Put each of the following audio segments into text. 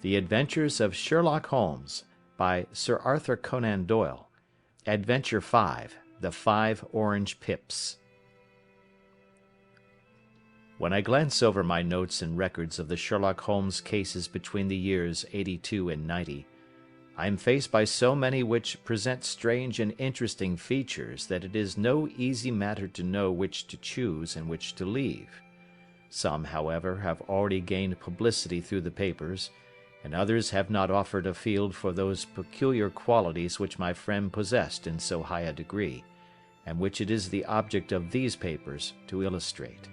The Adventures of Sherlock Holmes, by Sir Arthur Conan Doyle. Adventure 5. The 5 Orange Pips. When I glance over my notes and records of the Sherlock Holmes cases between the years '82 and '90, I am faced by so many which present strange and interesting features that it is no easy matter to know which to choose and which to leave. Some, however, have already gained publicity through the papers, and others have not offered a field for those peculiar qualities which my friend possessed in so high a degree, and which it is the object of these papers to illustrate.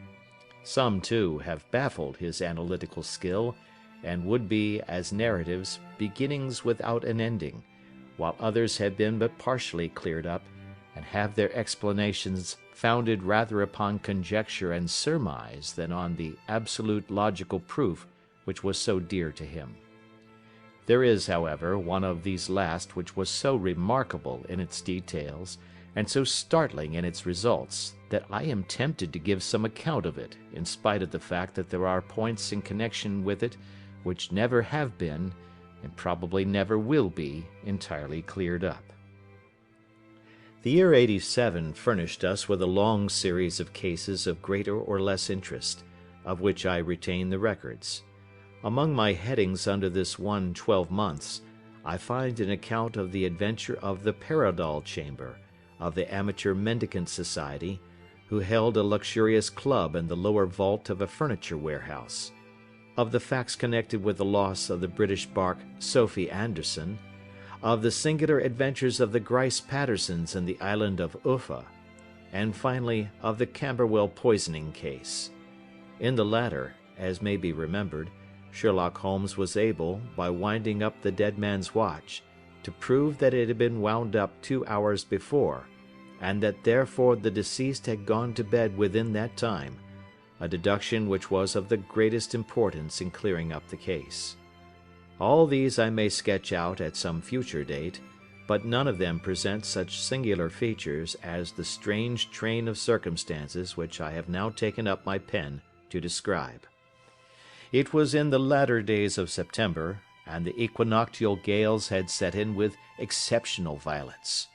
Some, too, have baffled his analytical skill, and would be, as narratives, beginnings without an ending, while others have been but partially cleared up, and have their explanations founded rather upon conjecture and surmise than on the absolute logical proof which was so dear to him. There is, however, one of these last which was so remarkable in its details, and so startling in its results, that I am tempted to give some account of it, in spite of the fact that there are points in connection with it which never have been, and probably never will be, entirely cleared up. The year '87 furnished us with a long series of cases of greater or less interest, of which I retain the records. Among my headings under this one 12 months, I find an account of the adventure of the Paradol Chamber, of the Amateur Mendicant Society, who held a luxurious club in the lower vault of a furniture warehouse, of the facts connected with the loss of the British bark Sophie Anderson, of the singular adventures of the Grice Pattersons in the island of Uffa, and finally of the Camberwell poisoning case. In the latter, as may be remembered, Sherlock Holmes was able, by winding up the dead man's watch, to prove that it had been wound up 2 hours before, and that therefore the deceased had gone to bed within that time, a deduction which was of the greatest importance in clearing up the case. All these I may sketch out at some future date, but none of them present such singular features as the strange train of circumstances which I have now taken up my pen to describe. It was in the latter days of September, and the equinoctial gales had set in with exceptional violence.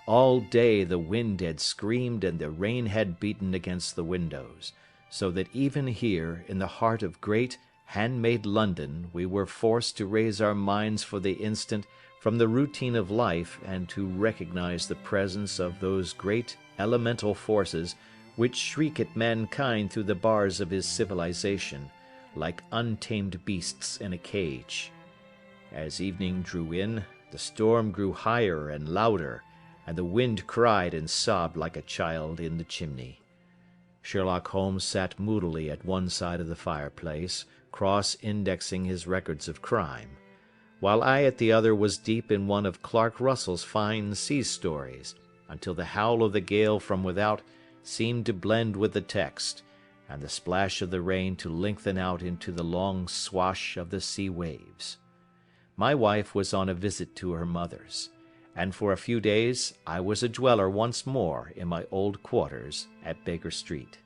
All day the wind had screamed and the rain had beaten against the windows, so that even here, in the heart of great, handmade London, we were forced to raise our minds for the instant from the routine of life and to recognize the presence of those great elemental forces which shriek at mankind through the bars of his civilization, like untamed beasts in a cage. As evening drew in, the storm grew higher and louder, and the wind cried and sobbed like a child in the chimney. Sherlock Holmes sat moodily at one side of the fireplace, cross-indexing his records of crime, while I at the other was deep in one of Clark Russell's fine sea stories, until the howl of the gale from without seemed to blend with the text, and the splash of the rain to lengthen out into the long swash of the sea waves. My wife was on a visit to her mother's, and for a few days I was a dweller once more in my old quarters at Baker Street.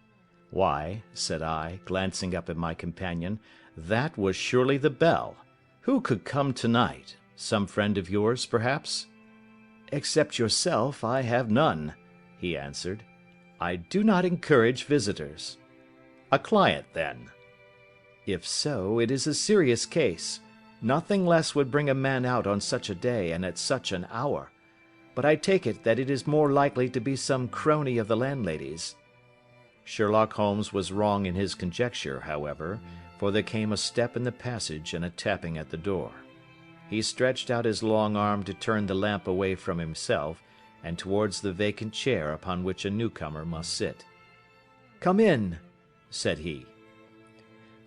"Why," said I, glancing up at my companion, "that was surely the bell. Who could come tonight? Some friend of yours, perhaps?" "Except yourself, I have none," he answered. "I do not encourage visitors." "A client, then?" "If so, it is a serious case. Nothing less would bring a man out on such a day and at such an hour. But I take it that it is more likely to be some crony of the landlady's." Sherlock Holmes was wrong in his conjecture, however, for there came a step in the passage and a tapping at the door. He stretched out his long arm to turn the lamp away from himself and towards the vacant chair upon which a newcomer must sit. "Come in," said he.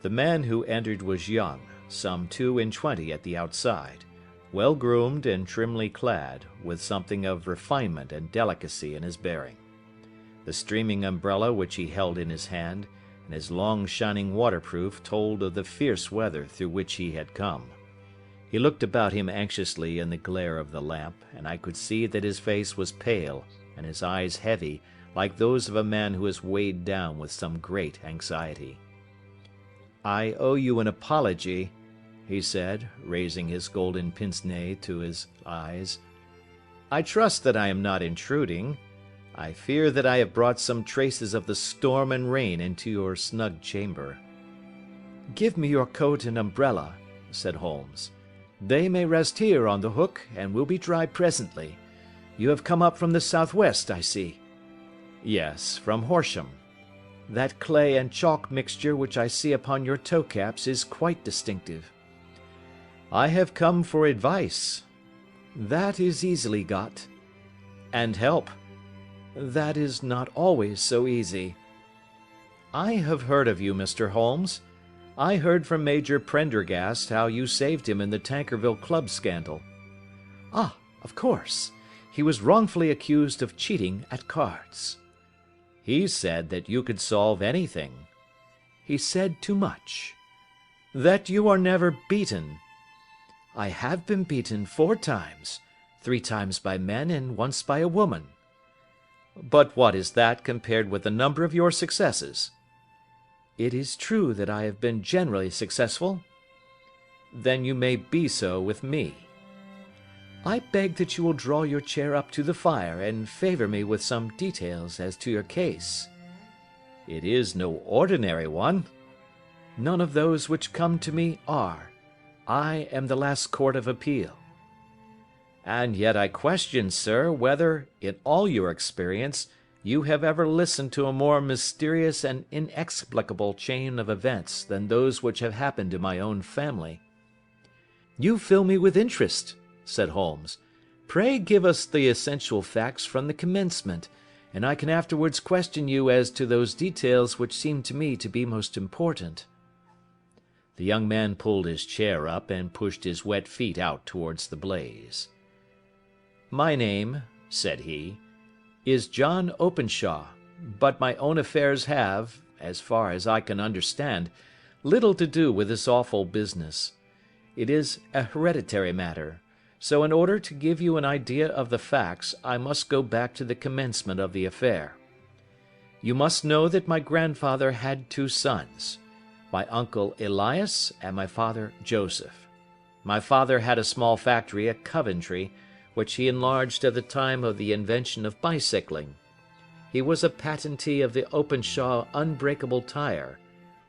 The man who entered was young, some 22 at the outside, well groomed and trimly clad, with something of refinement and delicacy in his bearing. The streaming umbrella which he held in his hand, and his long shining waterproof, told of the fierce weather through which he had come. He looked about him anxiously in the glare of the lamp, and I could see that his face was pale and his eyes heavy, like those of a man who is weighed down with some great anxiety. "I owe you an apology," he said, raising his golden pince-nez to his eyes. "I trust that I am not intruding. I fear that I have brought some traces of the storm and rain into your snug chamber." "Give me your coat and umbrella," said Holmes. "They may rest here on the hook, and will be dry presently. You have come up from the southwest, I see." "Yes, from Horsham." "That clay and chalk mixture which I see upon your toe-caps is quite distinctive." "I have come for advice." "That is easily got." "And help." "That is not always so easy." "I have heard of you, Mr. Holmes. I heard from Major Prendergast how you saved him in the Tankerville Club scandal." "Ah, of course. He was wrongfully accused of cheating at cards." "He said that you could solve anything." "He said too much." "That you are never beaten." "I have been beaten 4 times, 3 times by men and once by a woman." "But what is that compared with the number of your successes?" "It is true that I have been generally successful." "Then you may be so with me." "I beg that you will draw your chair up to the fire and favour me with some details as to your case." "It is no ordinary one." "None of those which come to me are. I am the last court of appeal." "And yet I question, sir, whether, in all your experience, you have ever listened to a more mysterious and inexplicable chain of events than those which have happened to my own family." "You fill me with interest," said Holmes. "Pray give us the essential facts from the commencement, and I can afterwards question you as to those details which seem to me to be most important." The young man pulled his chair up and pushed his wet feet out towards the blaze. "My name," said he, "is John Openshaw, but my own affairs have, as far as I can understand, little to do with this awful business. It is a hereditary matter, so in order to give you an idea of the facts I must go back to the commencement of the affair. You must know that my grandfather had 2 sons, my uncle Elias and my father Joseph. My father had a small factory at Coventry, which he enlarged at the time of the invention of bicycling. He was a patentee of the Openshaw unbreakable tire,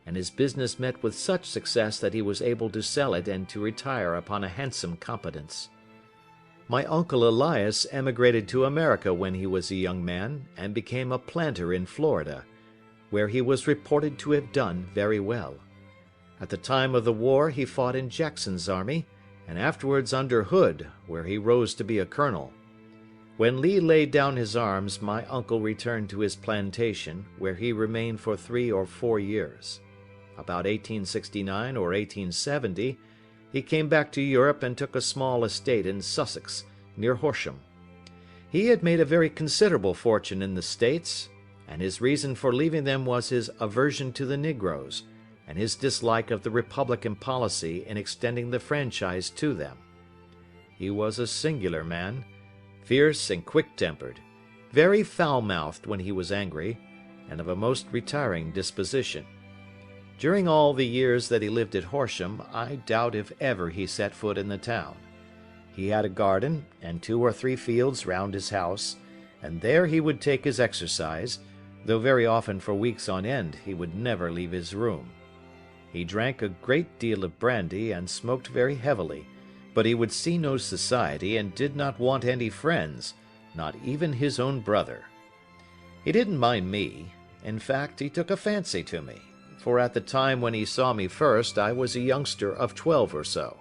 and his business met with such success that he was able to sell it and to retire upon a handsome competence. My uncle Elias emigrated to America when he was a young man, and became a planter in Florida, where he was reported to have done very well. At the time of the war he fought in Jackson's army, and afterwards under Hood, where he rose to be a colonel. When Lee laid down his arms, my uncle returned to his plantation, where he remained for 3 or 4 years. About 1869 or 1870, he came back to Europe and took a small estate in Sussex, near Horsham. He had made a very considerable fortune in the States, and his reason for leaving them was his aversion to the negroes, and his dislike of the Republican policy in extending the franchise to them. He was a singular man, fierce and quick-tempered, very foul-mouthed when he was angry, and of a most retiring disposition. During all the years that he lived at Horsham, I doubt if ever he set foot in the town. He had a garden and 2 or 3 fields round his house, and there he would take his exercise, though very often for weeks on end he would never leave his room. He drank a great deal of brandy and smoked very heavily, but he would see no society and did not want any friends, not even his own brother. He didn't mind me. In fact, he took a fancy to me, for at the time when he saw me first I was a youngster of 12 or so.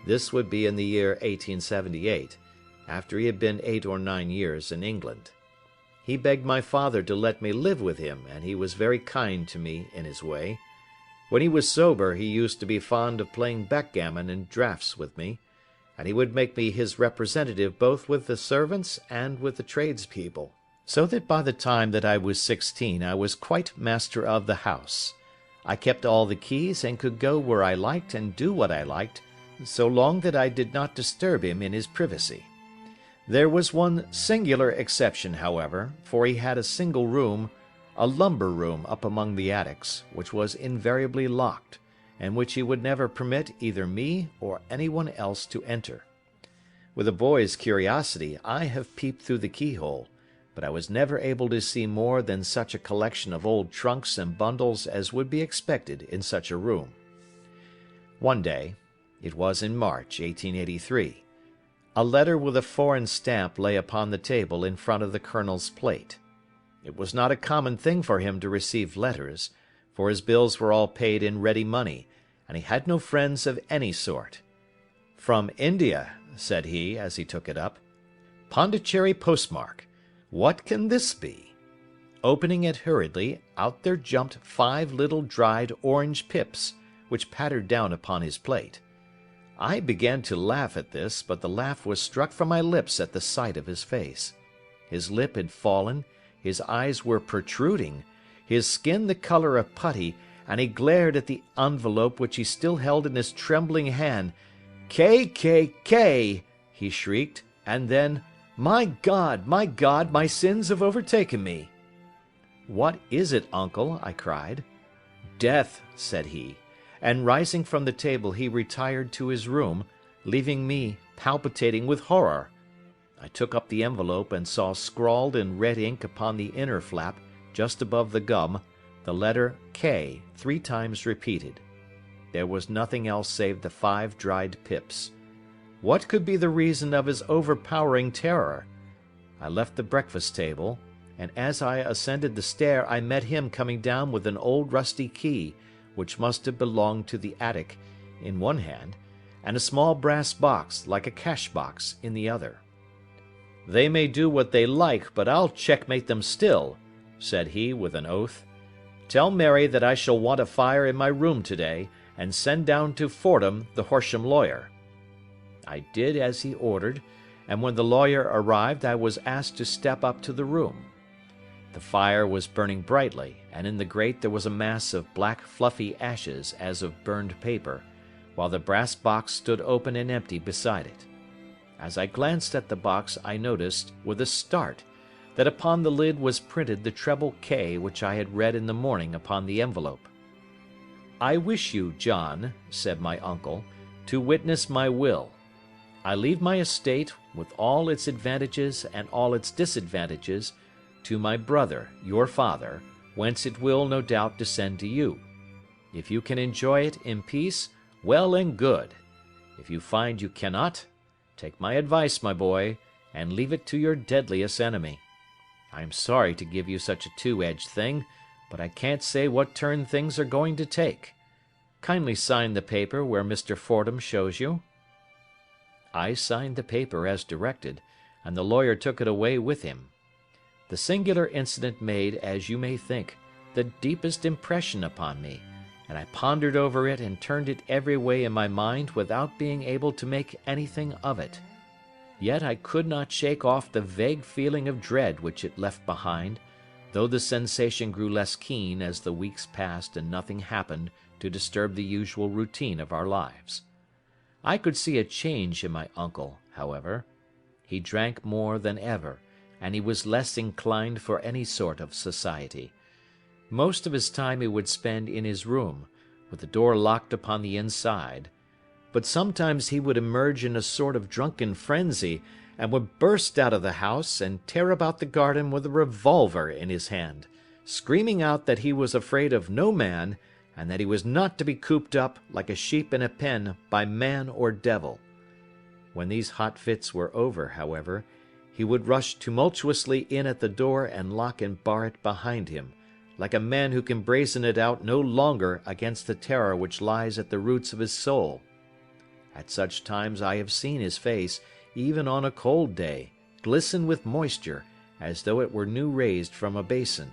This would be in the year 1878, after he had been 8 or 9 years in England. He begged my father to let me live with him, and he was very kind to me in his way. When he was sober he used to be fond of playing backgammon and draughts with me, and he would make me his representative both with the servants and with the tradespeople, so that by the time that I was 16 I was quite master of the house. I kept all the keys and could go where I liked and do what I liked, so long that I did not disturb him in his privacy. There was one singular exception, however, for he had a single room, a lumber room up among the attics, which was invariably locked, and which he would never permit either me or anyone else to enter. With a boy's curiosity, I have peeped through the keyhole, but I was never able to see more than such a collection of old trunks and bundles as would be expected in such a room. One day, it was in March, 1883, a letter with a foreign stamp lay upon the table in front of the colonel's plate. It was not a common thing for him to receive letters, for his bills were all paid in ready money, and he had no friends of any sort. "From India," said he, as he took it up. "Pondicherry postmark. What can this be?" Opening it hurriedly, out there jumped 5 little dried orange pips, which pattered down upon his plate. I began to laugh at this, but the laugh was struck from my lips at the sight of his face. His lip had fallen, his eyes were protruding, his skin the color of putty, and he glared at the envelope which he still held in his trembling hand. "K, K, K!" he shrieked, and then, my God, my sins have overtaken me." "What is it, uncle?" I cried. "Death," said he, and rising from the table he retired to his room, leaving me palpitating with horror. I took up the envelope and saw scrawled in red ink upon the inner flap, just above the gum, the letter K 3 times repeated. There was nothing else save the 5 dried pips. What could be the reason of his overpowering terror? I left the breakfast table, and as I ascended the stair I met him coming down with an old rusty key, which must have belonged to the attic, in one hand, and a small brass box, like a cash box, in the other. "They may do what they like, but I'll checkmate them still," said he with an oath. "Tell Mary that I shall want a fire in my room today, and send down to Fordham the Horsham lawyer." I did as he ordered, and when the lawyer arrived I was asked to step up to the room. The fire was burning brightly, and in the grate there was a mass of black fluffy ashes as of burned paper, while the brass box stood open and empty beside it. As I glanced at the box I noticed, with a start, that upon the lid was printed the treble K which I had read in the morning upon the envelope. "I wish you, John," said my uncle, "to witness my will. I leave my estate, with all its advantages and all its disadvantages, to my brother, your father, whence it will, no doubt, descend to you. If you can enjoy it in peace, well and good. If you find you cannot, take my advice, my boy, and leave it to your deadliest enemy. I am sorry to give you such a 2-edged thing, but I can't say what turn things are going to take. Kindly sign the paper where Mr. Fordham shows you." I signed the paper as directed, and the lawyer took it away with him. The singular incident made, as you may think, the deepest impression upon me, and I pondered over it and turned it every way in my mind without being able to make anything of it. Yet I could not shake off the vague feeling of dread which it left behind, though the sensation grew less keen as the weeks passed and nothing happened to disturb the usual routine of our lives. I could see a change in my uncle, however. He drank more than ever, and he was less inclined for any sort of society. Most of his time he would spend in his room, with the door locked upon the inside, but sometimes he would emerge in a sort of drunken frenzy, and would burst out of the house and tear about the garden with a revolver in his hand, screaming out that he was afraid of no man, and that he was not to be cooped up, like a sheep in a pen, by man or devil. When these hot fits were over, however, he would rush tumultuously in at the door and lock and bar it behind him, like a man who can brazen it out no longer against the terror which lies at the roots of his soul. At such times I have seen his face, even on a cold day, glisten with moisture, as though it were new raised from a basin.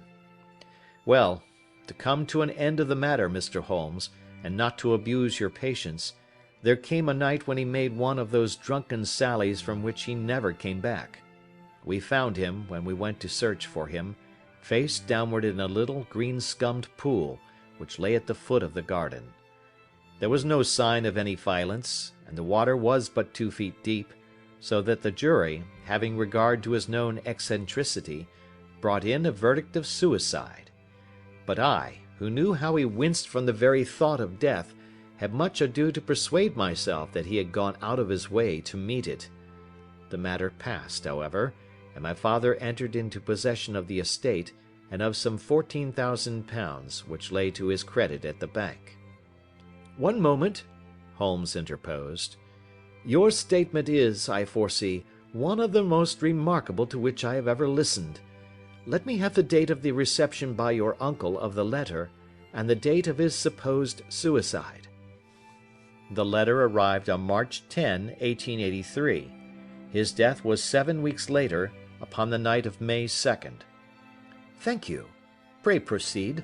Well, to come to an end of the matter, Mr. Holmes, and not to abuse your patience, there came a night when he made one of those drunken sallies from which he never came back. We found him, when we went to search for him, face downward in a little green-scummed pool, which lay at the foot of the garden. There was no sign of any violence, and the water was but 2 feet deep, so that the jury, having regard to his known eccentricity, brought in a verdict of suicide. But I, who knew how he winced from the very thought of death, had much ado to persuade myself that he had gone out of his way to meet it. The matter passed, however, and my father entered into possession of the estate and of some £14,000 which lay to his credit at the bank. "One moment," Holmes interposed. "Your statement is, I foresee, one of the most remarkable to which I have ever listened. Let me have the date of the reception by your uncle of the letter, and the date of his supposed suicide." The letter arrived on March 10, 1883. His death was 7 weeks later, upon the night of May 2nd. "Thank you. Pray proceed."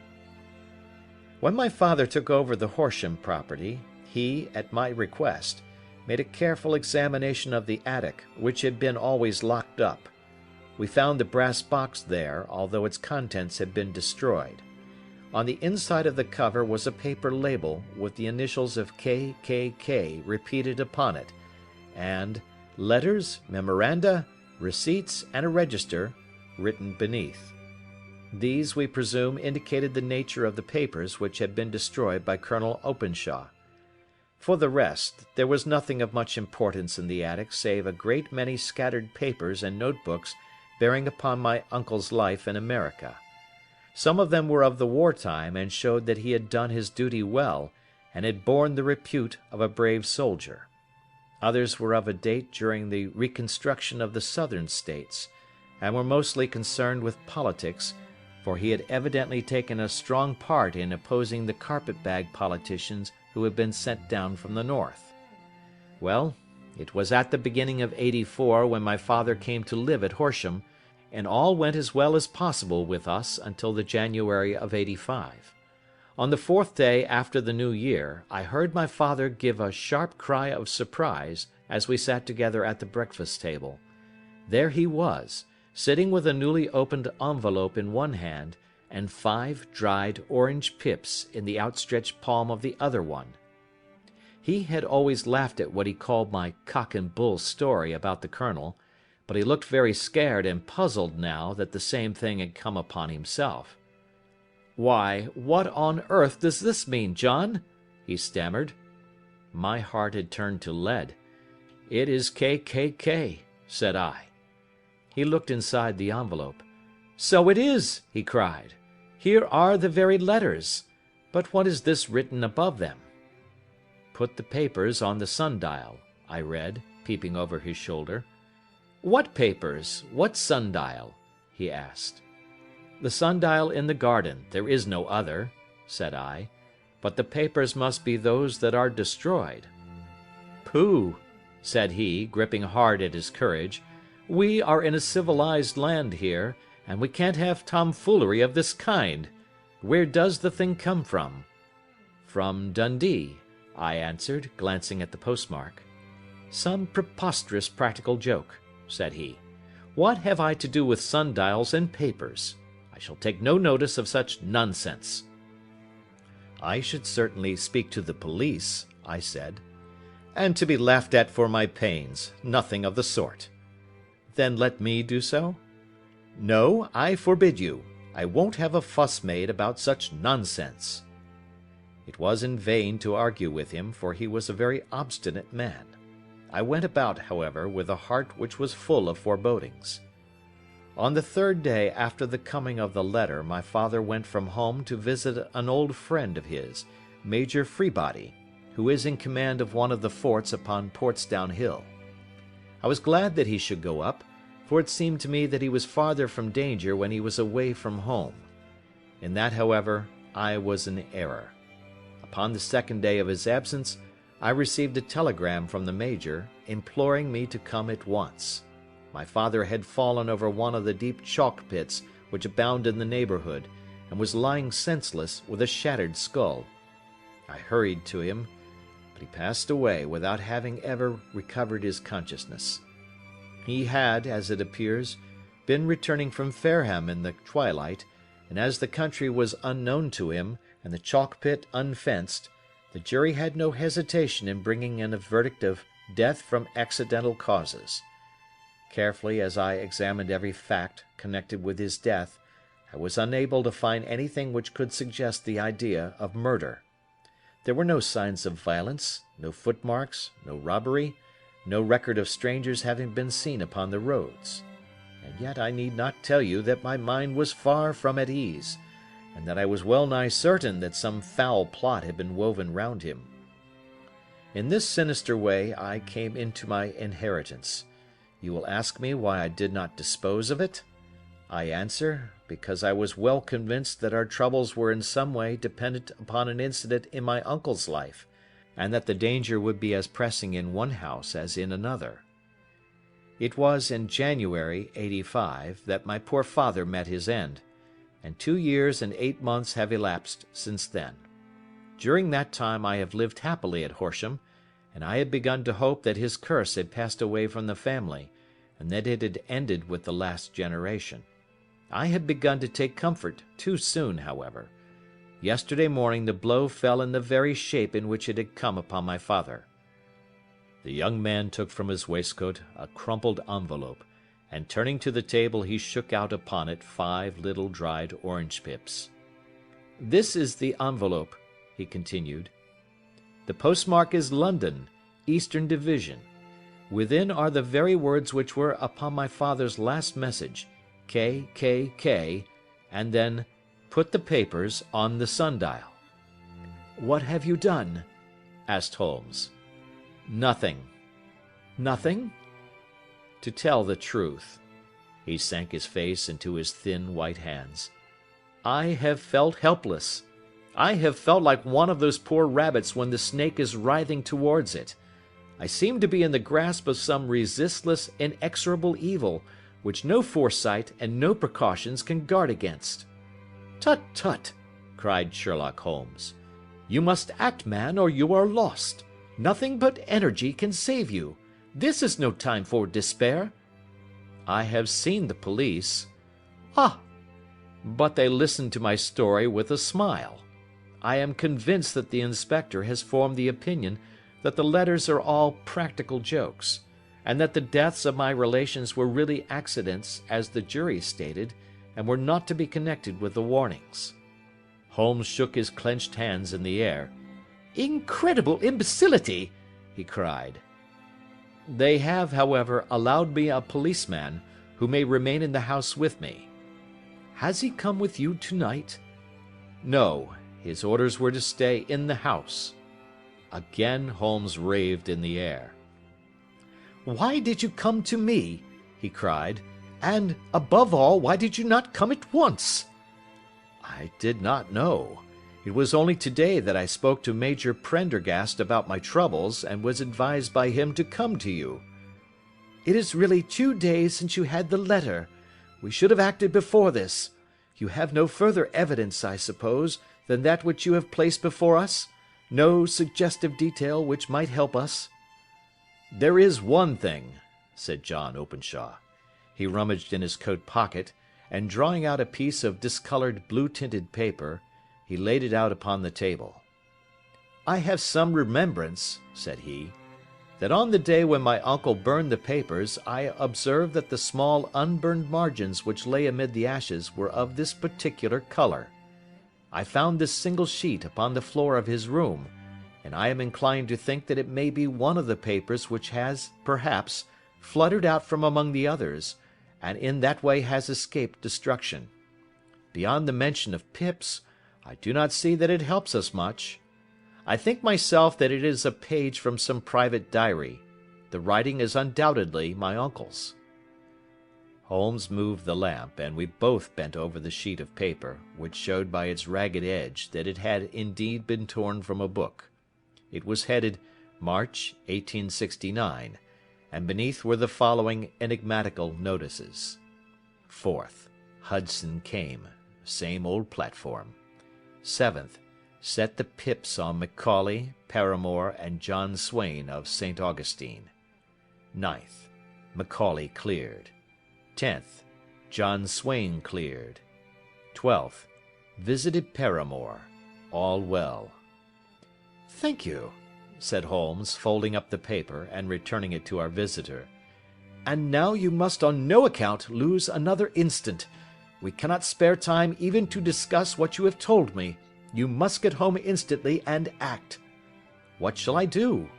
"When my father took over the Horsham property, he, at my request, made a careful examination of the attic, which had been always locked up. We found the brass box there, although its contents had been destroyed. On the inside of the cover was a paper label with the initials of KKK repeated upon it, and letters, memoranda, receipts, and a register written beneath. These, we presume, indicated the nature of the papers which had been destroyed by Colonel Openshaw. For the rest, there was nothing of much importance in the attic save a great many scattered papers and notebooks bearing upon my uncle's life in America. Some of them were of the war-time and showed that he had done his duty well and had borne the repute of a brave soldier. Others were of a date during the reconstruction of the Southern States, and were mostly concerned with politics, for he had evidently taken a strong part in opposing the carpet-bag politicians who had been sent down from the North. Well, it was at the beginning of '84 when my father came to live at Horsham, and all went as well as possible with us until the January of '85. On the 4th day after the New Year, I heard my father give a sharp cry of surprise as we sat together at the breakfast table. There he was, sitting with a newly opened envelope in one hand, and 5 dried orange pips in the outstretched palm of the other one. He had always laughed at what he called my cock and bull story about the colonel, but he looked very scared and puzzled now that the same thing had come upon himself. "Why, what on earth does this mean, John?" he stammered. My heart had turned to lead. "It is KKK," said I. He looked inside the envelope. "So it is," he cried. "Here are the very letters. But what is this written above them?" "Put the papers on the sundial," I read, peeping over his shoulder. "What papers? What sundial?" he asked. "The sundial in the garden, there is no other," said I, "but the papers must be those that are destroyed." "Pooh!" said he, gripping hard at his courage. "We are in a civilized land here, and we can't have tomfoolery of this kind. Where does the thing come from?" "From Dundee," I answered, glancing at the postmark. "Some preposterous practical joke," said he. "What have I to do with sundials and papers? I shall take no notice of such nonsense." "I should certainly speak to the police," I said. "And to be laughed at for my pains. Nothing of the sort." "Then let me do so?" "No, I forbid you. I won't have a fuss made about such nonsense." It was in vain to argue with him, for he was a very obstinate man. I went about, however, with a heart which was full of forebodings. On the 3rd day after the coming of the letter, my father went from home to visit an old friend of his, Major Freebody, who is in command of one of the forts upon Portsdown Hill. I was glad that he should go up, for it seemed to me that he was farther from danger when he was away from home. In that, however, I was in error. Upon the 2nd day of his absence, I received a telegram from the Major, imploring me to come at once. My father had fallen over one of the deep chalk pits which abound in the neighbourhood, and was lying senseless with a shattered skull. I hurried to him, but he passed away without having ever recovered his consciousness. He had, as it appears, been returning from Fareham in the twilight, and as the country was unknown to him, and the chalk pit unfenced, the jury had no hesitation in bringing in a verdict of death from accidental causes. Carefully as I examined every fact connected with his death, I was unable to find anything which could suggest the idea of murder. There were no signs of violence, no footmarks, no robbery, no record of strangers having been seen upon the roads. And yet I need not tell you that my mind was far from at ease, and that I was well nigh certain that some foul plot had been woven round him. In this sinister way I came into my inheritance. You will ask me why I did not dispose of it? I answer, because I was well convinced that our troubles were in some way dependent upon an incident in my uncle's life, and that the danger would be as pressing in one house as in another. It was in January, '85, that my poor father met his end, and 2 years and 8 months have elapsed since then. During that time I have lived happily at Horsham, and I had begun to hope that his curse had passed away from the family, and that it had ended with the last generation. I had begun to take comfort too soon, however. Yesterday morning the blow fell in the very shape in which it had come upon my father. The young man took from his waistcoat a crumpled envelope, and turning to the table he shook out upon it 5 little dried orange pips. "This is the envelope," he continued. "The postmark is London, Eastern Division. Within are the very words which were upon my father's last message, K, K, K, and then, 'Put the papers on the sundial.'" "What have you done?" asked Holmes. "Nothing." "Nothing?" "To tell the truth," he sank his face into his thin white hands, "I have felt helpless. I have felt like one of those poor rabbits when the snake is writhing towards it. I seem to be in the grasp of some resistless, inexorable evil, which no foresight and no precautions can guard against." "Tut, tut!" cried Sherlock Holmes. "You must act, man, or you are lost. Nothing but energy can save you. This is no time for despair." "I have seen the police." "Ah! But they listened to my story with a smile. I am convinced that the inspector has formed the opinion that the letters are all practical jokes, and that the deaths of my relations were really accidents, as the jury stated, and were not to be connected with the warnings." Holmes shook his clenched hands in the air. "Incredible imbecility!" he cried. "They have, however, allowed me a policeman, who may remain in the house with me." "Has he come with you tonight?" "No, his orders were to stay in the house." Again Holmes raved in the air. "Why did you come to me?" he cried. "And, above all, why did you not come at once?" "I did not know. It was only today that I spoke to Major Prendergast about my troubles, and was advised by him to come to you." "It is really 2 days since you had the letter. We should have acted before this. You have no further evidence, I suppose, than that which you have placed before us? No suggestive detail which might help us?" "There is one thing," said John Openshaw. He rummaged in his coat pocket, and drawing out a piece of discoloured blue-tinted paper, he laid it out upon the table. "I have some remembrance," said he, "that on the day when my uncle burned the papers I observed that the small unburned margins which lay amid the ashes were of this particular colour. I found this single sheet upon the floor of his room, and I am inclined to think that it may be one of the papers which has, perhaps, fluttered out from among the others, and in that way has escaped destruction. Beyond the mention of pips, I do not see that it helps us much. I think myself that it is a page from some private diary. The writing is undoubtedly my uncle's." Holmes moved the lamp, and we both bent over the sheet of paper, which showed by its ragged edge that it had indeed been torn from a book. It was headed March, 1869, and beneath were the following enigmatical notices: 4th, Hudson came, same old platform. 7th, set the pips on Macaulay, Paramore, and John Swain of St. Augustine. 9th, Macaulay cleared. 10th, John Swain cleared. 12th, visited Paramore. All well. "Thank you," said Holmes, folding up the paper and returning it to our visitor. "And now you must on no account lose another instant. We cannot spare time even to discuss what you have told me. You must get home instantly and act." "What shall I do?"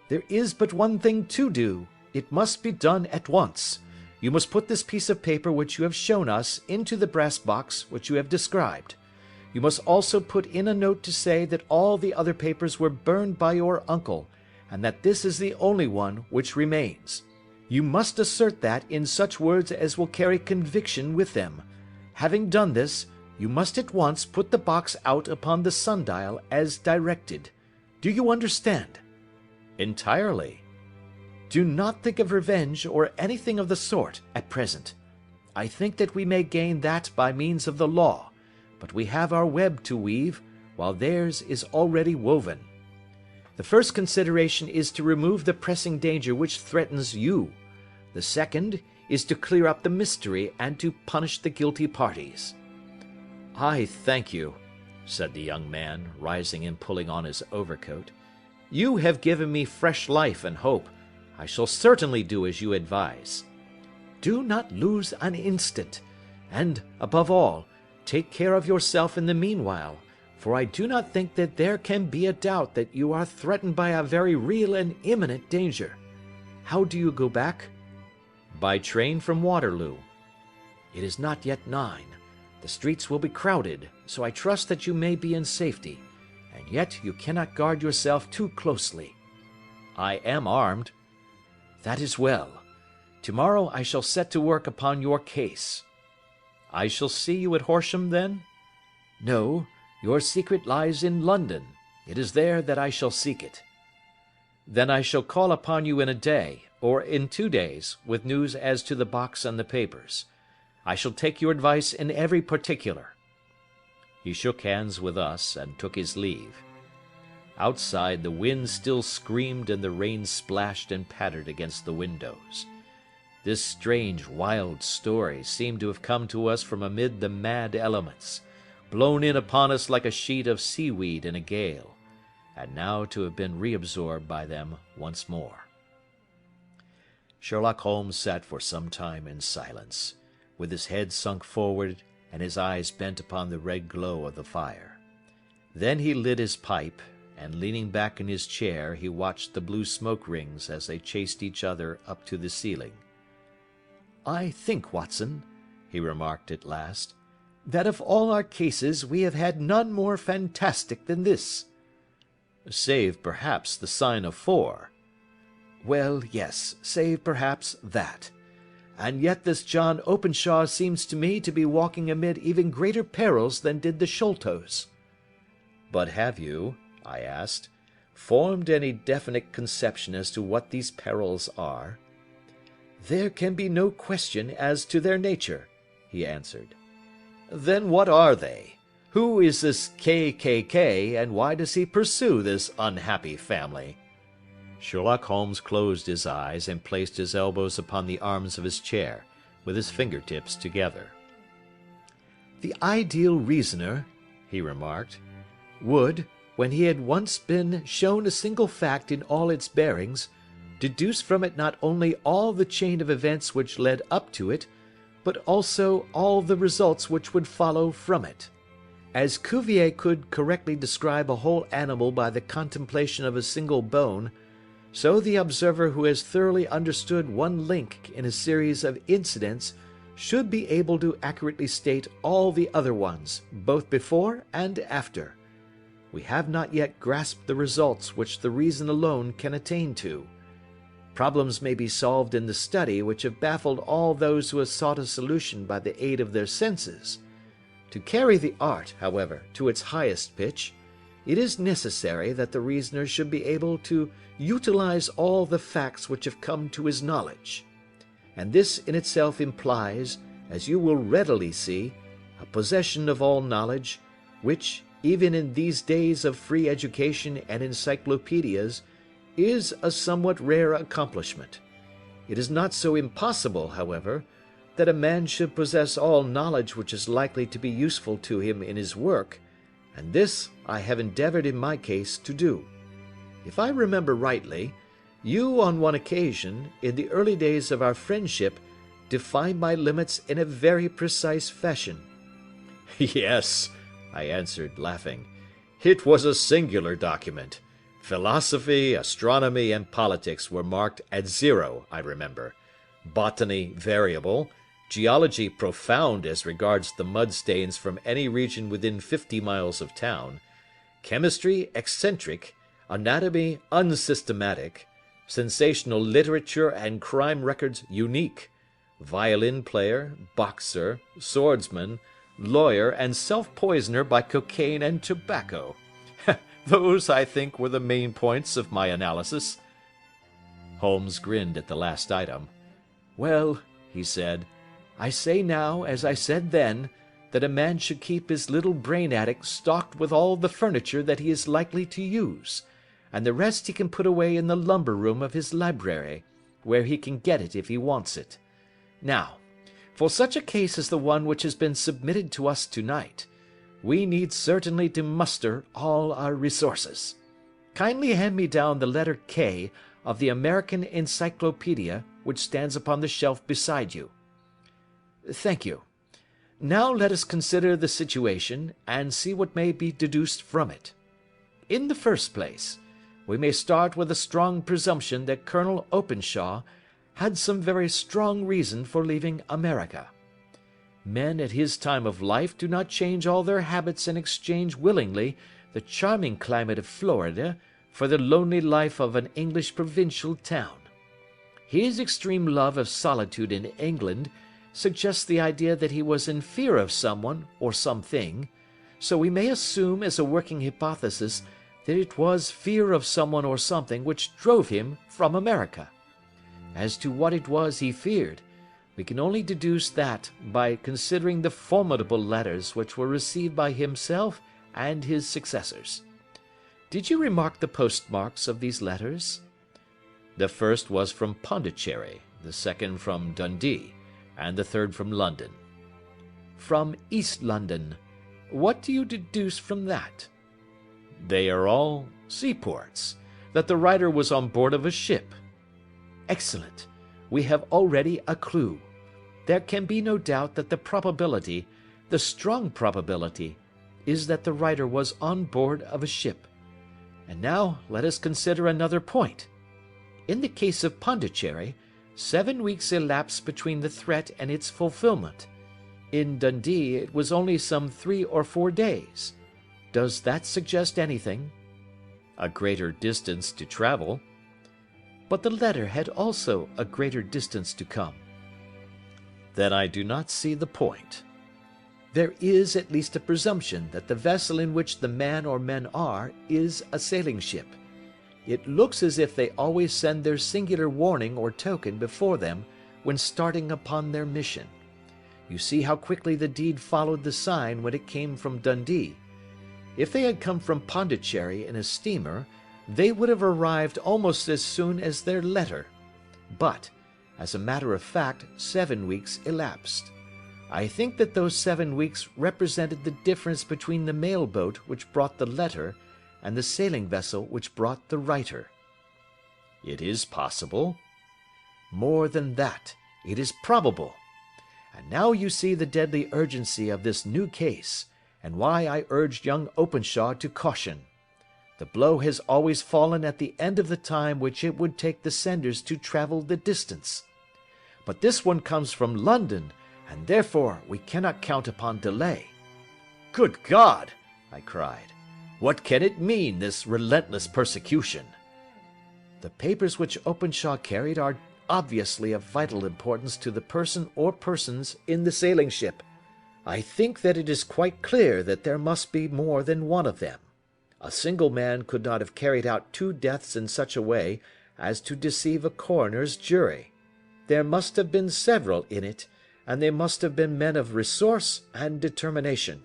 "There is but one thing to do. It must be done at once. You must put this piece of paper which you have shown us into the brass box which you have described. You must also put in a note to say that all the other papers were burned by your uncle, and that this is the only one which remains. You must assert that in such words as will carry conviction with them. Having done this, you must at once put the box out upon the sundial as directed. Do you understand?" "Entirely." "Do not think of revenge or anything of the sort at present. I think that we may gain that by means of the law, but we have our web to weave, while theirs is already woven. The first consideration is to remove the pressing danger which threatens you. The second is to clear up the mystery and to punish the guilty parties." "I thank you," said the young man, rising and pulling on his overcoat. "You have given me fresh life and hope. I shall certainly do as you advise." "Do not lose an instant, and, above all, take care of yourself in the meanwhile, for I do not think that there can be a doubt that you are threatened by a very real and imminent danger. How do you go back?" "By train from Waterloo." "It is not yet 9. The streets will be crowded, so I trust that you may be in safety, and yet you cannot guard yourself too closely." "I am armed." "That is well. Tomorrow I shall set to work upon your case." "I shall see you at Horsham, then?" "No, your secret lies in London. It is there that I shall seek it." "Then I shall call upon you in a day, or in 2 days, with news as to the box and the papers. I shall take your advice in every particular." He shook hands with us and took his leave. Outside the wind still screamed and the rain splashed and pattered against the windows. This strange, wild story seemed to have come to us from amid the mad elements, blown in upon us like a sheet of seaweed in a gale, and now to have been reabsorbed by them once more. Sherlock Holmes sat for some time in silence, with his head sunk forward and his eyes bent upon the red glow of the fire. Then he lit his pipe, and leaning back in his chair he watched the blue smoke rings as they chased each other up to the ceiling. "I think, Watson," he remarked at last, "that of all our cases we have had none more fantastic than this." "Save, perhaps, the sign of 4. "Well, yes, save, perhaps, that. And yet this John Openshaw seems to me to be walking amid even greater perils than did the Sholtos." "But have you," I asked, "formed any definite conception as to what these perils are?" "There can be no question as to their nature," he answered. "Then what are they? Who is this K., and why does he pursue this unhappy family?" Sherlock Holmes closed his eyes and placed his elbows upon the arms of his chair, with his fingertips together. "The ideal reasoner," he remarked, "would, when he had once been shown a single fact in all its bearings, deduce from it not only all the chain of events which led up to it, but also all the results which would follow from it. As Cuvier could correctly describe a whole animal by the contemplation of a single bone, so the observer who has thoroughly understood one link in a series of incidents should be able to accurately state all the other ones, both before and after. We have not yet grasped the results which the reason alone can attain to. Problems may be solved in the study which have baffled all those who have sought a solution by the aid of their senses. To carry the art, however, to its highest pitch, it is necessary that the reasoner should be able to utilize all the facts which have come to his knowledge. And this in itself implies, as you will readily see, a possession of all knowledge, which, even in these days of free education and encyclopedias, is a somewhat rare accomplishment. It is not so impossible, however, that a man should possess all knowledge which is likely to be useful to him in his work, and this I have endeavored in my case to do. If I remember rightly, you on one occasion, in the early days of our friendship, defined my limits in a very precise fashion." "Yes," I answered, laughing. "It was a singular document. Philosophy, astronomy, and politics were marked at 0, I remember. Botany variable, geology profound as regards the mud stains from any region within 50 miles of town, chemistry eccentric, anatomy unsystematic, sensational literature and crime records unique, violin player, boxer, swordsman, lawyer, and self-poisoner by cocaine and tobacco. Those, I think, were the main points of my analysis." Holmes grinned at the last item. "Well," he said, "I say now, as I said then, that a man should keep his little brain attic stocked with all the furniture that he is likely to use, and the rest he can put away in the lumber room of his library, where he can get it if he wants it. Now, for such a case as the one which has been submitted to us tonight, we need certainly to muster all our resources. Kindly hand me down the letter K of the American Encyclopedia which stands upon the shelf beside you. Thank you. Now let us consider the situation, and see what may be deduced from it. In the first place, we may start with a strong presumption that Colonel Openshaw had some very strong reason for leaving America. Men at his time of life do not change all their habits and exchange willingly the charming climate of Florida for the lonely life of an English provincial town. His extreme love of solitude in England suggests the idea that he was in fear of someone or something, so we may assume as a working hypothesis that it was fear of someone or something which drove him from America. As to what it was he feared, we can only deduce that by considering the formidable letters which were received by himself and his successors. Did you remark the postmarks of these letters? The first was from Pondicherry, the second from Dundee, and the third from London. From East London. What do you deduce from that? They are all seaports, that the writer was on board of a ship. Excellent. We have already a clue. There can be no doubt that the probability, the strong probability, is that the writer was on board of a ship. And now let us consider another point. In the case of Pondicherry, 7 weeks elapsed between the threat and its fulfilment. In Dundee it was only some 3 or 4 days. Does that suggest anything? A greater distance to travel. But the letter had also a greater distance to come. Then I do not see the point. There is at least a presumption that the vessel in which the man or men are is a sailing ship. It looks as if they always send their singular warning or token before them when starting upon their mission. You see how quickly the deed followed the sign when it came from Dundee. If they had come from Pondicherry in a steamer, they would have arrived almost as soon as their letter. But, as a matter of fact, 7 weeks elapsed. I think that those 7 weeks represented the difference between the mail boat which brought the letter and the sailing vessel which brought the writer. It is possible. More than that, it is probable. And now you see the deadly urgency of this new case, and why I urged young Openshaw to caution. The blow has always fallen at the end of the time which it would take the senders to travel the distance. But this one comes from London, and therefore we cannot count upon delay. Good God! I cried. What can it mean, this relentless persecution? The papers which Openshaw carried are obviously of vital importance to the person or persons in the sailing ship. I think that it is quite clear that there must be more than one of them. A single man could not have carried out 2 deaths in such a way as to deceive a coroner's jury. There must have been several in it, and they must have been men of resource and determination.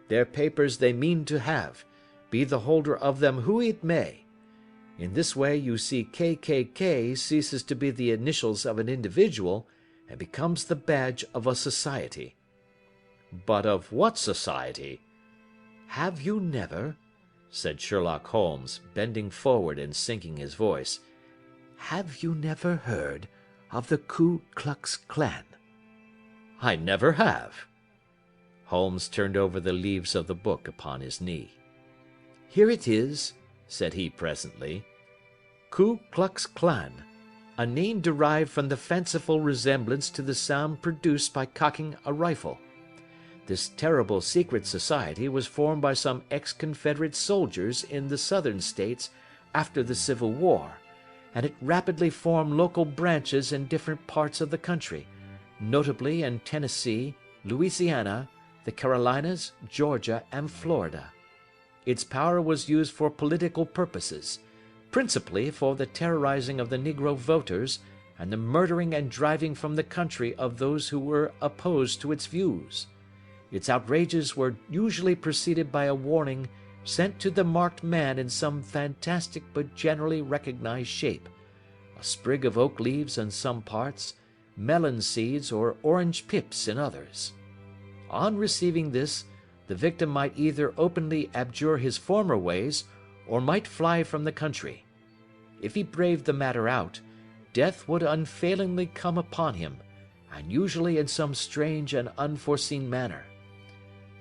Their papers they mean to have, be the holder of them who it may. In this way you see KKK ceases to be the initials of an individual and becomes the badge of a society. But of what society? Have you never, said Sherlock Holmes, bending forward and sinking his voice, have you never heard of the Ku Klux Klan? I never have. Holmes turned over the leaves of the book upon his knee. "Here it is," said he presently. "Ku Klux Klan, a name derived from the fanciful resemblance to the sound produced by cocking a rifle. This terrible secret society was formed by some ex-Confederate soldiers in the Southern States after the Civil War, and it rapidly formed local branches in different parts of the country, notably in Tennessee, Louisiana, the Carolinas, Georgia, and Florida. Its power was used for political purposes, principally for the terrorizing of the Negro voters and the murdering and driving from the country of those who were opposed to its views. Its outrages were usually preceded by a warning sent to the marked man in some fantastic but generally recognized shape, a sprig of oak leaves in some parts, melon seeds or orange pips in others. On receiving this, the victim might either openly abjure his former ways, or might fly from the country. If he braved the matter out, death would unfailingly come upon him, and usually in some strange and unforeseen manner.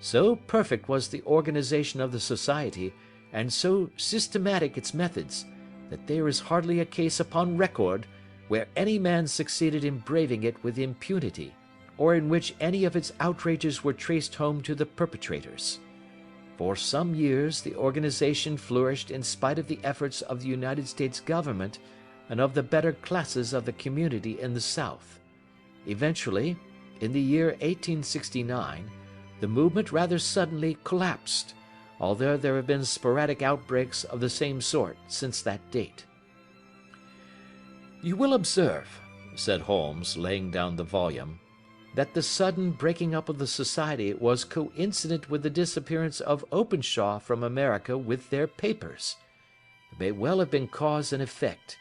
So perfect was the organization of the society, and so systematic its methods, that there is hardly a case upon record where any man succeeded in braving it with impunity, or in which any of its outrages were traced home to the perpetrators. For some years the organization flourished in spite of the efforts of the United States government and of the better classes of the community in the South. Eventually, in the year 1869, the movement rather suddenly collapsed, although there have been sporadic outbreaks of the same sort since that date. "You will observe," said Holmes, laying down the volume, "that the sudden breaking up of the society was coincident with the disappearance of Openshaw from America with their papers. It may well have been cause and effect.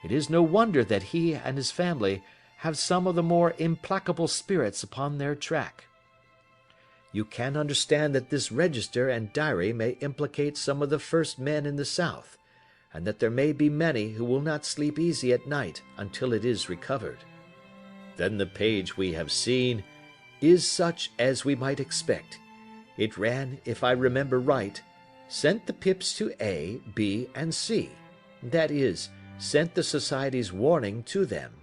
It is no wonder that he and his family have some of the more implacable spirits upon their track. You can understand that this register and diary may implicate some of the first men in the South, and that there may be many who will not sleep easy at night until it is recovered. Then the page we have seen is such as we might expect. It ran, if I remember right, sent the pips to A, B, and C. That is, sent the society's warning to them.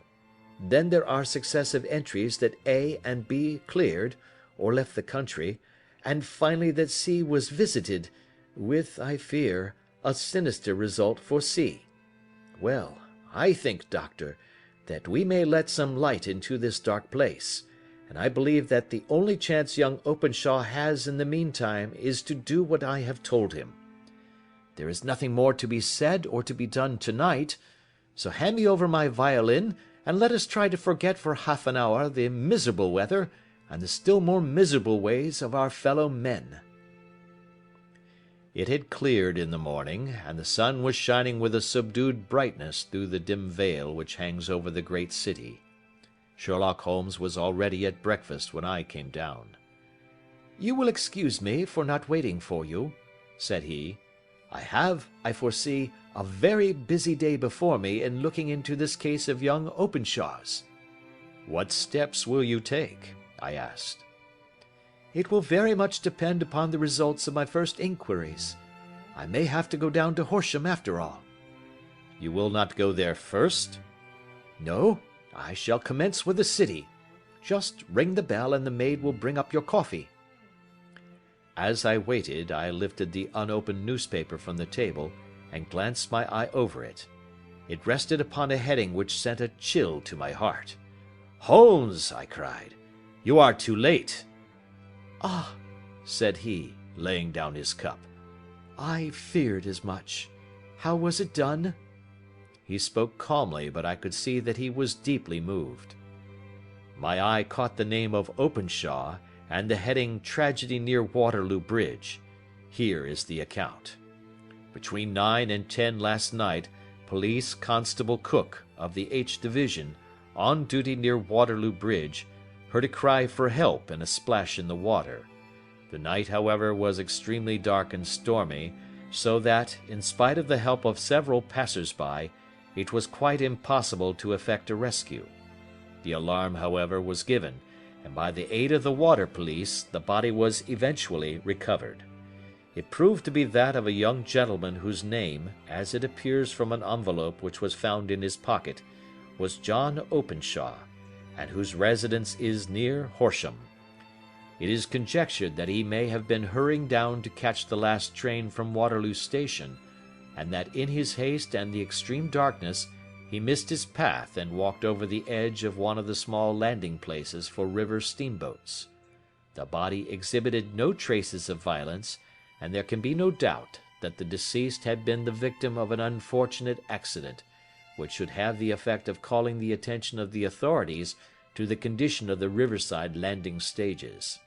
Then there are successive entries that A and B cleared, or left the country, and finally that C was visited, with, I fear, a sinister result for C. Well, I think, Doctor, that we may let some light into this dark place, and I believe that the only chance young Openshaw has in the meantime is to do what I have told him. There is nothing more to be said or to be done tonight, so hand me over my violin, and let us try to forget for half an hour the miserable weather and the still more miserable ways of our fellow men." It had cleared in the morning, and the sun was shining with a subdued brightness through the dim veil which hangs over the great city. Sherlock Holmes was already at breakfast when I came down. "You will excuse me for not waiting for you," said he. "I have, I foresee, a very busy day before me in looking into this case of young Openshaw's." "What steps will you take?" I asked. "It will very much depend upon the results of my first inquiries. I may have to go down to Horsham after all." "You will not go there first?" "No, I shall commence with the city. Just ring the bell and the maid will bring up your coffee." As I waited, I lifted the unopened newspaper from the table and glanced my eye over it. It rested upon a heading which sent a chill to my heart. "Holmes!" I cried. "You are too late." "Ah," said he, laying down his cup. "I feared as much. How was it done?" He spoke calmly, but I could see that he was deeply moved. My eye caught the name of Openshaw and the heading "Tragedy near Waterloo Bridge." Here is the account. Between 9 and 10 last night, Police Constable Cook, of the H Division, on duty near Waterloo Bridge, heard a cry for help and a splash in the water. The night, however, was extremely dark and stormy, so that, in spite of the help of several passers-by, it was quite impossible to effect a rescue. The alarm, however, was given, and by the aid of the water police the body was eventually recovered. It proved to be that of a young gentleman whose name, as it appears from an envelope which was found in his pocket, was John Openshaw, and whose residence is near Horsham. It is conjectured that he may have been hurrying down to catch the last train from Waterloo Station, and that in his haste and the extreme darkness he missed his path and walked over the edge of one of the small landing places for river steamboats. The body exhibited no traces of violence, and there can be no doubt that the deceased had been the victim of an unfortunate accident, which should have the effect of calling the attention of the authorities to the condition of the riverside landing stages.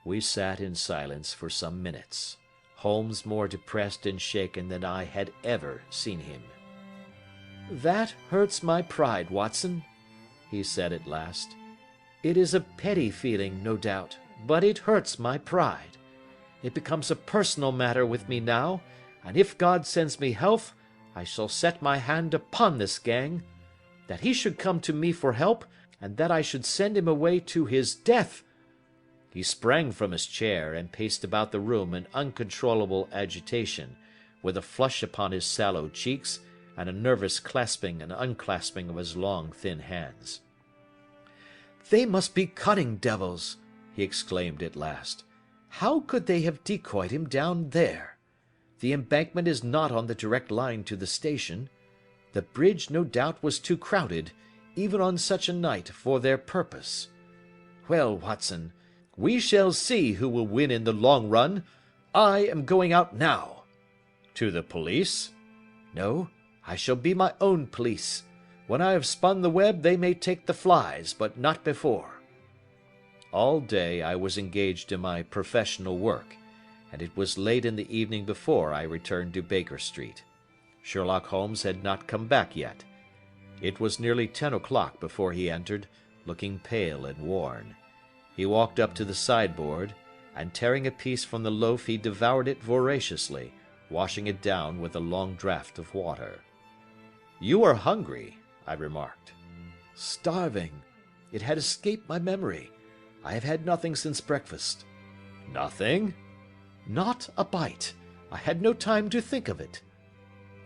We sat in silence for some minutes, Holmes more depressed and shaken than I had ever seen him. "That hurts my pride, Watson," he said at last. "It is a petty feeling, no doubt, but it hurts my pride. It becomes a personal matter with me now, and if God sends me health, I shall set my hand upon this gang. That he should come to me for help, and that I should send him away to his death—" He sprang from his chair and paced about the room in uncontrollable agitation, with a flush upon his sallow cheeks and a nervous clasping and unclasping of his long, thin hands. "They must be cunning devils," he exclaimed at last. "How could they have decoyed him down there? The embankment is not on the direct line to the station. The bridge, no doubt, was too crowded, even on such a night, for their purpose. Well, Watson, we shall see who will win in the long run. I am going out now." "To the police?" "No, I shall be my own police. When I have spun the web they may take the flies, but not before." All day I was engaged in my professional work, and it was late in the evening before I returned to Baker Street. Sherlock Holmes had not come back yet. It was nearly 10 o'clock before he entered, looking pale and worn. He walked up to the sideboard, and tearing a piece from the loaf he devoured it voraciously, washing it down with a long draught of water. "You are hungry," I remarked. "Starving. It had escaped my memory. I have had nothing since breakfast." "Nothing?" "Not a bite. I had no time to think of it."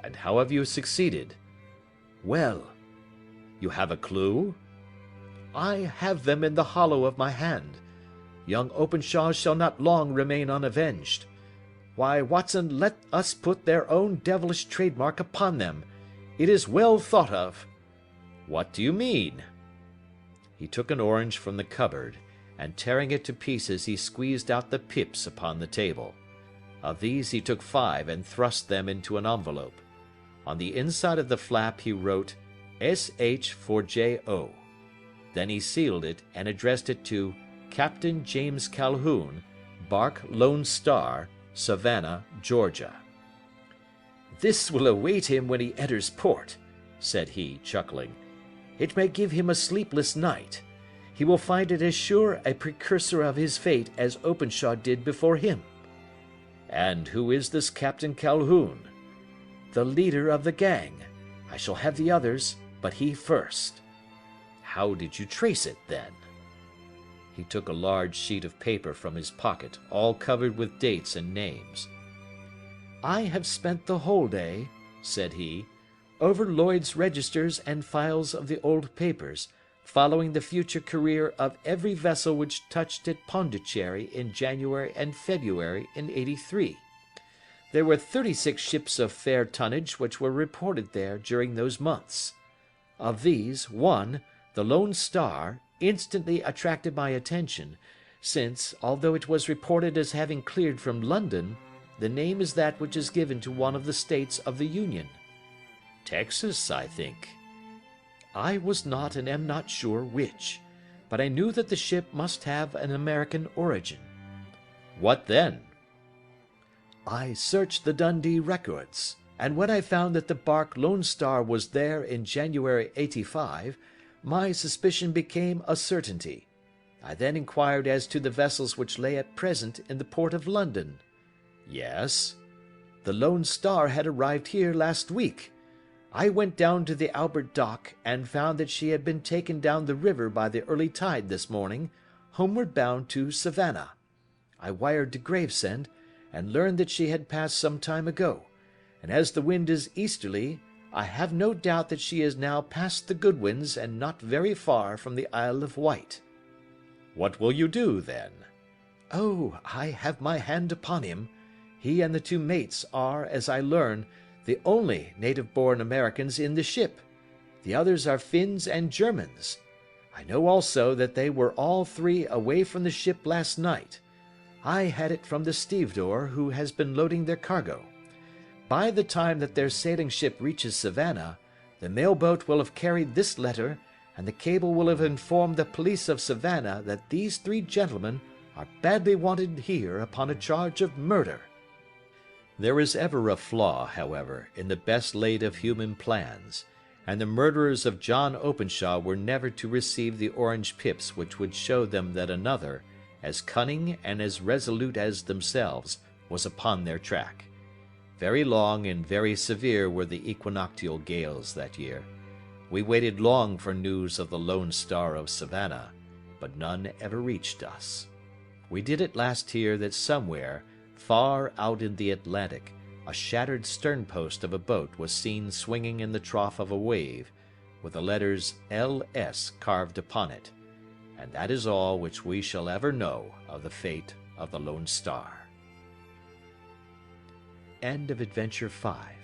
"And how have you succeeded?" "Well." "You have a clue?" "I have them in the hollow of my hand. Young Openshaw shall not long remain unavenged. Why, Watson, let us put their own devilish trademark upon them. It is well thought of." "What do you mean?" He took an orange from the cupboard, and tearing it to pieces he squeezed out the pips upon the table. Of these he took 5 and thrust them into an envelope. On the inside of the flap he wrote S.H. for J.O. Then he sealed it and addressed it to Captain James Calhoun, Bark Lone Star, Savannah, Georgia. "This will await him when he enters port," said he, chuckling. "It may give him a sleepless night. He will find it as sure a precursor of his fate as Openshaw did before him." "And who is this Captain Calhoun?" "The leader of the gang. I shall have the others, but he first." "How did you trace it, then?" He took a large sheet of paper from his pocket, all covered with dates and names. "I have spent the whole day," said he, "over Lloyd's registers and files of the old papers, following the future career of every vessel which touched at Pondicherry in January and February in '83. There were 36 ships of fair tonnage which were reported there during those months. Of these, one, the Lone Star, instantly attracted my attention, since, although it was reported as having cleared from London, the name is that which is given to one of the states of the Union." "Texas, I think." "I was not and am not sure which, but I knew that the ship must have an American origin." "What then?" "I searched the Dundee records, and when I found that the bark Lone Star was there in January '85, my suspicion became a certainty. I then inquired as to the vessels which lay at present in the port of London." "Yes?" "The Lone Star had arrived here last week. I went down to the Albert Dock, and found that she had been taken down the river by the early tide this morning, homeward bound to Savannah. I wired to Gravesend, and learned that she had passed some time ago, and as the wind is easterly, I have no doubt that she is now past the Goodwins and not very far from the Isle of Wight." "What will you do, then?" "Oh, I have my hand upon him. He and the 2 mates are, as I learn, the only native-born Americans in the ship. The others are Finns and Germans. I know also that they were all 3 away from the ship last night. I had it from the stevedore who has been loading their cargo. By the time that their sailing ship reaches Savannah, the mail boat will have carried this letter, and the cable will have informed the police of Savannah that these 3 gentlemen are badly wanted here upon a charge of murder." There is ever a flaw, however, in the best laid of human plans, and the murderers of John Openshaw were never to receive the orange pips which would show them that another, as cunning and as resolute as themselves, was upon their track. Very long and very severe were the equinoctial gales that year. We waited long for news of the Lone Star of Savannah, but none ever reached us. We did at last hear that somewhere, far out in the Atlantic, a shattered sternpost of a boat was seen swinging in the trough of a wave, with the letters L.S. carved upon it, and that is all which we shall ever know of the fate of the Lone Star. End of Adventure 5.